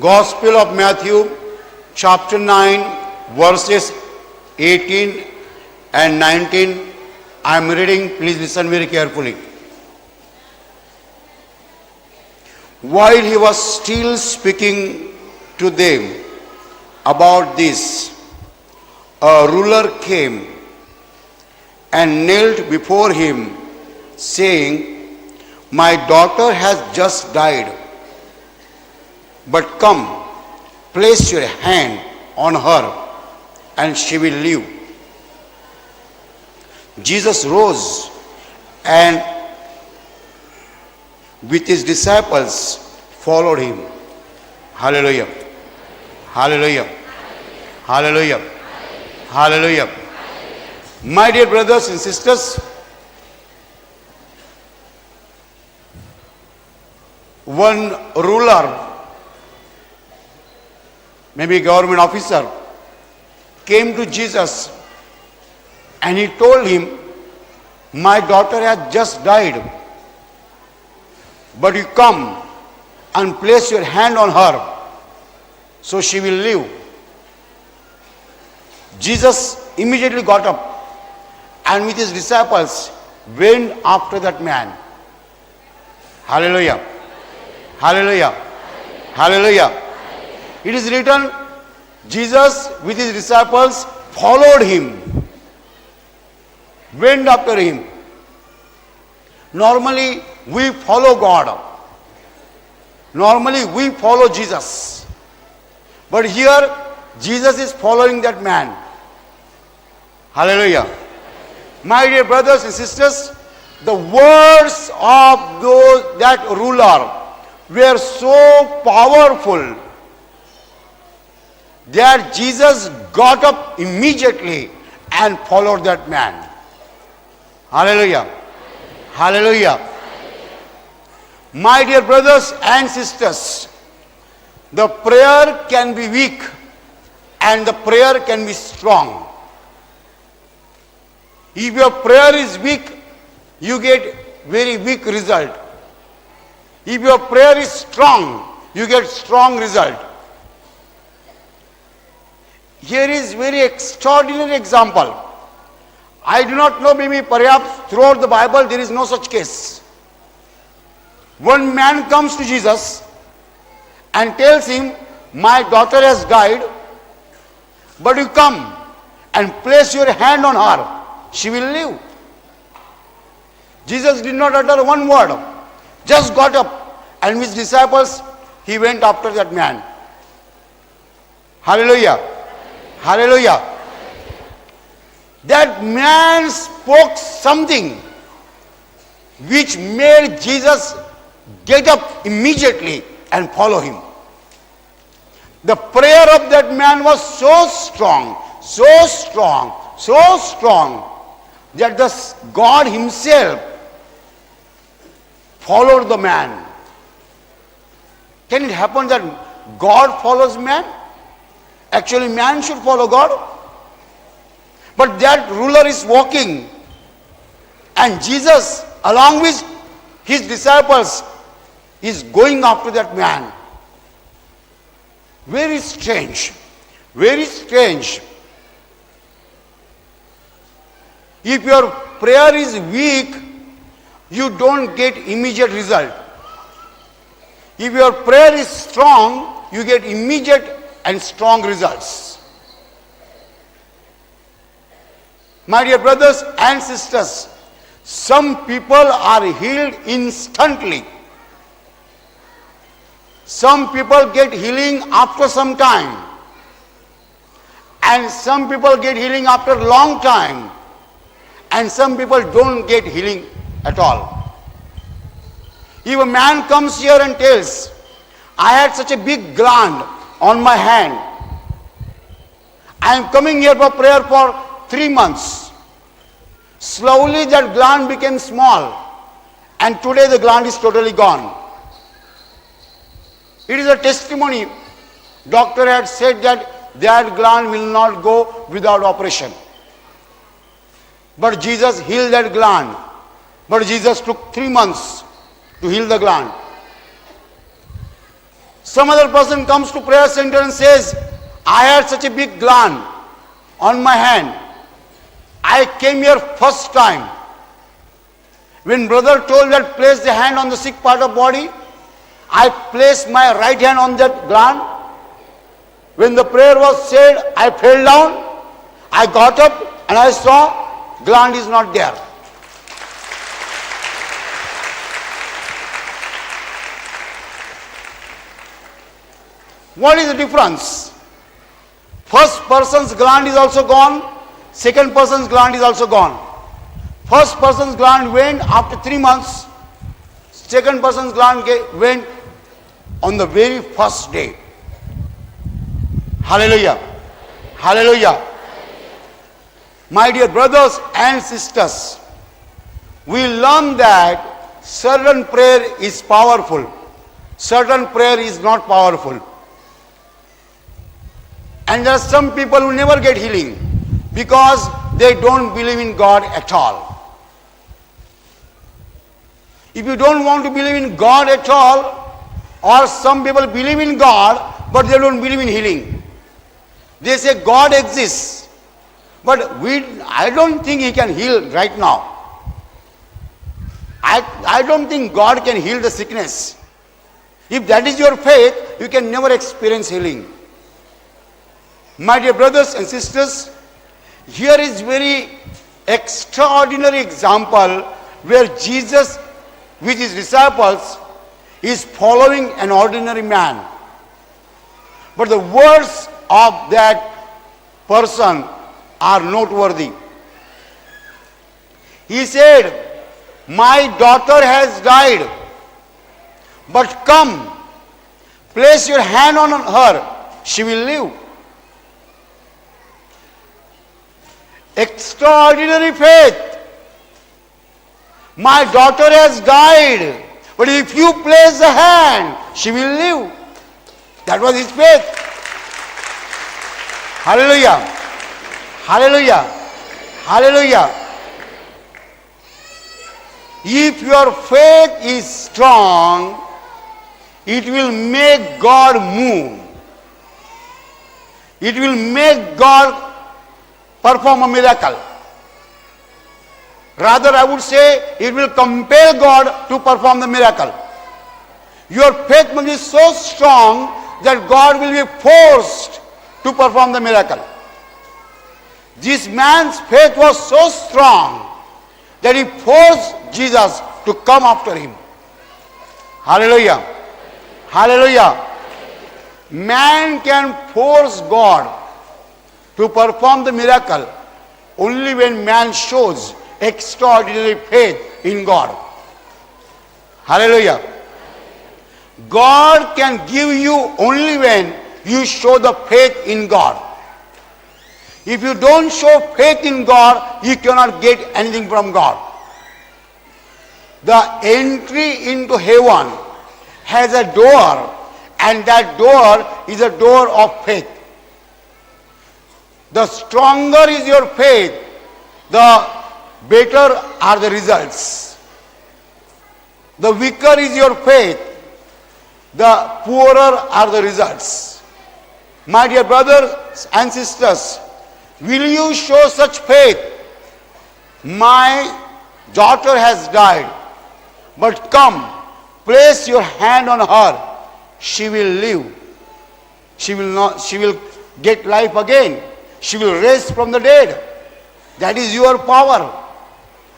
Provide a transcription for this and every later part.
Gospel of Matthew, chapter 9, verses 18 and 19. I am reading, please listen very carefully. While he was still speaking to them about this, a ruler came and knelt before him, saying, "My daughter has just died. But come, place your hand on her, and she will live." Jesus rose and with his disciples followed him. Hallelujah. Hallelujah. Hallelujah. Hallelujah. My dear brothers and sisters, one ruler, maybe government officer, came to Jesus and he told him, "My daughter has just died, but you come and place your hand on her, so she will live." Jesus immediately got up and with his disciples went after that man. Hallelujah. Hallelujah. Hallelujah. It is written, Jesus with his disciples followed him, went after him. Normally we follow God. Normally we follow Jesus. But here Jesus is following that man. Hallelujah. My dear brothers and sisters, the words of that ruler were so powerful that Jesus got up immediately and followed that man. Hallelujah. Hallelujah. My dear brothers and sisters, the prayer can be weak and the prayer can be strong. If your prayer is weak, you get very weak result. If your prayer is strong, you get strong result. Here is very extraordinary example. I do not know, maybe perhaps throughout the Bible there is no such case. One man comes to Jesus and tells him, "My daughter has died, but you come and place your hand on her, she will live." Jesus did not utter one word, just got up and with his disciples he went after that man. Hallelujah. Hallelujah. That man spoke something which made Jesus get up immediately and follow him. The prayer of that man was so strong, so strong, so strong that God himself followed the man. Can it happen that God follows man? Actually, man should follow God. But that ruler is walking and Jesus, along with his disciples, is going after that man. Very strange. Very strange. If your prayer is weak, you don't get immediate result. If your prayer is strong, you get immediate and strong results. My dear brothers and sisters, some people are healed instantly. Some people get healing after some time. And some people get healing after a long time. And some people don't get healing at all. If a man comes here and tells, "I had such a big gland on my hand. I am coming here for prayer for 3 months. Slowly that gland became small and today the gland is totally gone." It is a testimony. Doctor had said that gland will not go without operation. But Jesus healed that gland. But Jesus took 3 months to heal the gland. Some other person comes to prayer center and says, I had such a big gland on my hand. I came here first time. When brother told that place the hand on the sick part of body, I placed my right hand on that gland. When the prayer was said, I fell down, I got up and I saw gland is not there. What is the difference? First person's gland is also gone, second person's gland is also gone. First person's gland went after 3 months, second person's gland went on the very first day. Hallelujah. Hallelujah. My dear brothers and sisters, we learn that certain prayer is powerful, certain prayer is not powerful. And there are some people who never get healing because they don't believe in God at all. If you don't want to believe in God at all, or some people believe in God but they don't believe in healing. They say God exists, but I don't think He can heal right now. I don't think God can heal the sickness. If that is your faith, you can never experience healing. My dear brothers and sisters, here is very extraordinary example where Jesus with His disciples is following an ordinary man. But the words of that person are noteworthy. He said, my daughter has died, but come, place your hand on her, she will live. Extraordinary faith. My daughter has died, but if you place the hand, she will live. That was his faith. Hallelujah. Hallelujah. Hallelujah. If your faith is strong, it will make God move. It will make God perform a miracle. Rather, I would say it will compel God to perform the miracle. Your faith must be so strong that God will be forced to perform the miracle. This man's faith was so strong that he forced Jesus to come after him. Hallelujah. Hallelujah. Man can force God to perform the miracle only when man shows extraordinary faith in God. Hallelujah. God can give you only when you show the faith in God. If you don't show faith in God, you cannot get anything from God. The entry into heaven has a door, and that door is a door of faith. The stronger is your faith, the better are the results. The weaker is your faith, the poorer are the results. My dear brothers and sisters, will you show such faith? My daughter has died, but come, place your hand on her, she will live. She will get life again. She will rise from the dead. That is your power.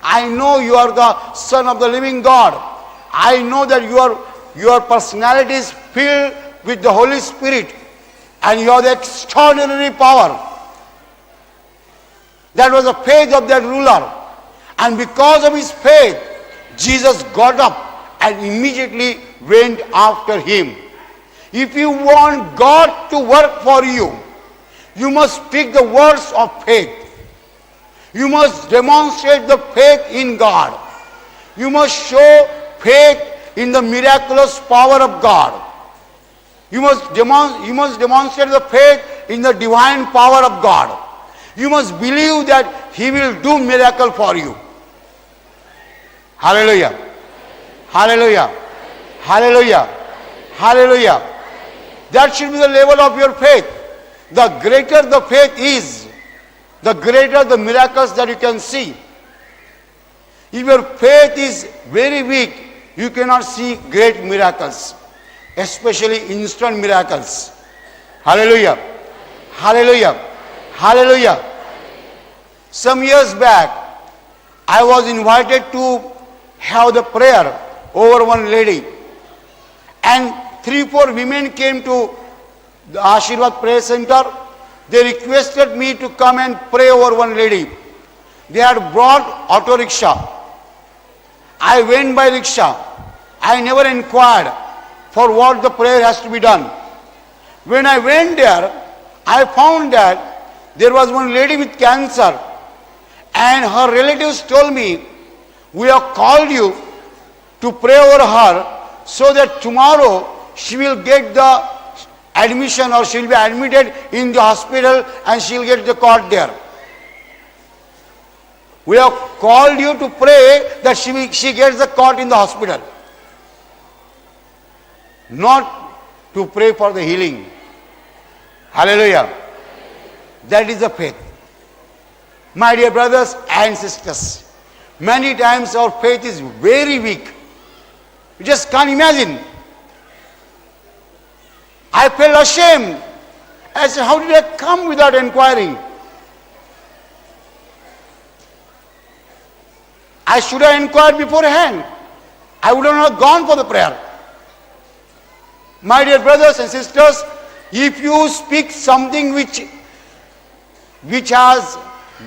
I know you are the Son of the living God. I know that your personality is filled with the Holy Spirit and you have the extraordinary power. That was the faith of that ruler. And because of his faith, Jesus got up and immediately went after him. If you want God to work for you, you must speak the words of faith. You must demonstrate the faith in God. You must show faith in the miraculous power of God. You must demonstrate the faith in the divine power of God. You must believe that He will do miracle for you. Hallelujah. Hallelujah. Hallelujah. Hallelujah. That should be the level of your faith. The greater the faith is, the greater the miracles that you can see. If your faith is very weak, you cannot see great miracles, especially instant miracles. Hallelujah. Hallelujah. Hallelujah. Some years back, I was invited to have the prayer over one lady. And 3-4 women came to the Ashirwad Prayer Center. They requested me to come and pray over one lady. They had brought auto rickshaw. I went by rickshaw. I never inquired for what the prayer has to be done. When I went there, I found that there was one lady with cancer, and her relatives told me, we have called you to pray over her so that tomorrow she will get the admission, or she will be admitted in the hospital and she will get the cot there. We have called you to pray that she gets the cot in the hospital, not to pray for the healing. Hallelujah. That is the faith. My dear brothers and sisters, many times our faith is very weak. You just can't imagine. I felt ashamed. I said, how did I come without inquiring? I should have inquired beforehand. I would have not gone for the prayer. My dear brothers and sisters, if you speak something which has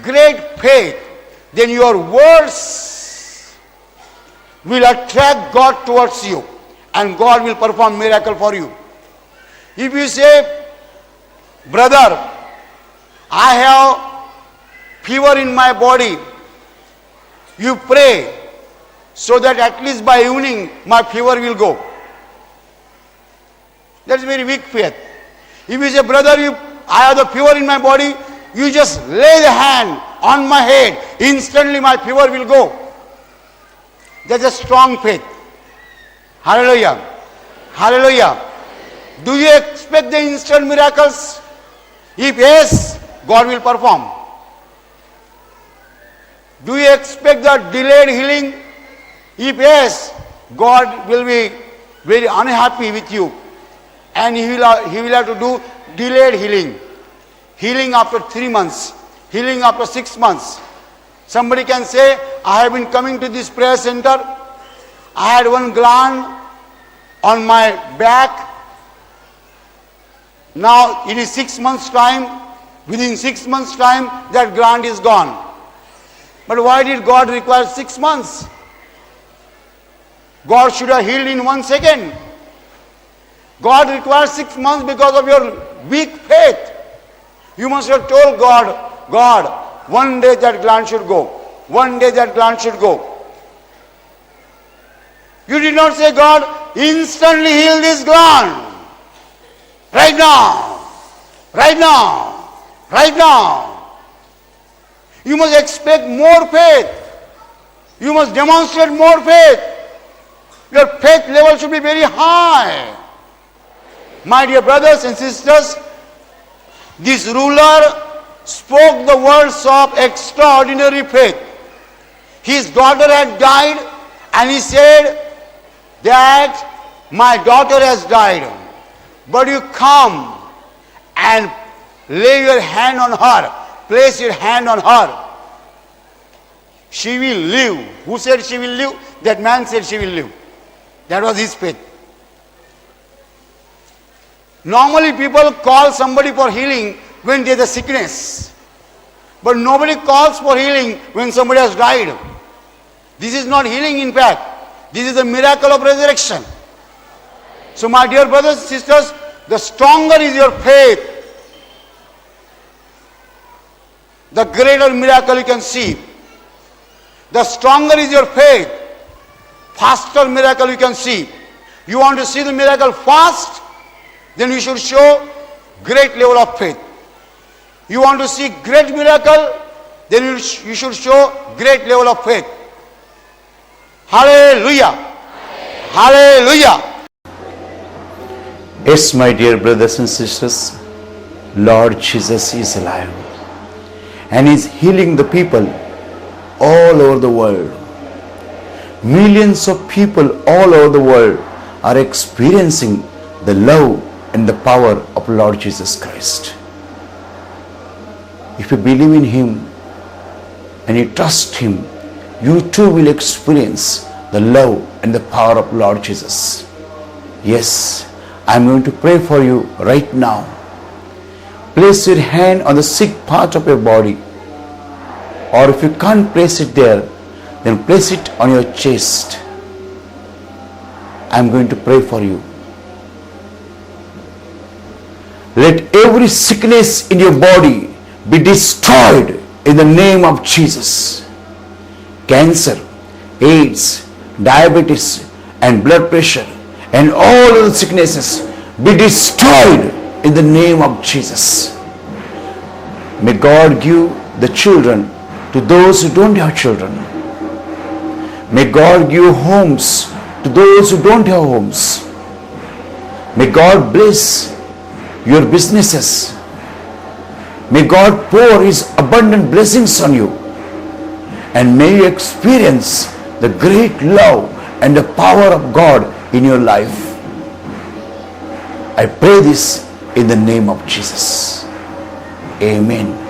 great faith, then your words will attract God towards you, and God will perform miracle for you. If you say, brother, I have fever in my body, you pray so that at least by evening my fever will go. That's very weak faith. If you say, brother, I have the fever in my body, you just lay the hand on my head, instantly my fever will go. That's a strong faith. Hallelujah. Hallelujah. Do you expect the instant miracles? If yes, God will perform. Do you expect the delayed healing? If yes, God will be very unhappy with you, and He will have to do delayed healing. Healing after 3 months, healing after 6 months. Somebody can say, I have been coming to this prayer center. I had one gland on my back. Now it is 6 months' time. Within 6 months' time, that gland is gone. But why did God require 6 months? God should have healed in 1 second. God requires 6 months because of your weak faith. You must have told God, God, one day that gland should go. One day that gland should go. You did not say, God, instantly heal this gland. Right now. Right now. Right now. You must expect more faith. You must demonstrate more faith. Your faith level should be very high. My dear brothers and sisters, this ruler spoke the words of extraordinary faith. His daughter had died, and he said that my daughter has died, but you come and lay your hand on her, place your hand on her. She will live. Who said she will live? That man said she will live. That was his faith. Normally people call somebody for healing when there is a sickness. But nobody calls for healing when somebody has died. This is not healing, in fact. This is a miracle of resurrection. So my dear brothers and sisters, the stronger is your faith, the greater miracle you can see. The stronger is your faith, faster miracle you can see. You want to see the miracle fast? Then you should show great level of faith. You want to see great miracle? Then you should show great level of faith. Hallelujah. Hallelujah. Yes, my dear brothers and sisters, Lord Jesus is alive and is healing the people all over the world. Millions of people all over the world are experiencing the love and the power of Lord Jesus Christ. If you believe in Him and you trust Him, you too will experience the love and the power of Lord Jesus. Yes, I am going to pray for you right now. Place your hand on the sick part of your body, or if you can't place it there, then place it on your chest. I am going to pray for you. Let every sickness in your body be destroyed in the name of Jesus. Cancer, AIDS, diabetes and blood pressure and all other sicknesses be destroyed in the name of Jesus. May God give the children to those who don't have children. May God give homes to those who don't have homes. May God bless your businesses. May God pour His abundant blessings on you. And may you experience the great love and the power of God in your life. I pray this in the name of Jesus. Amen.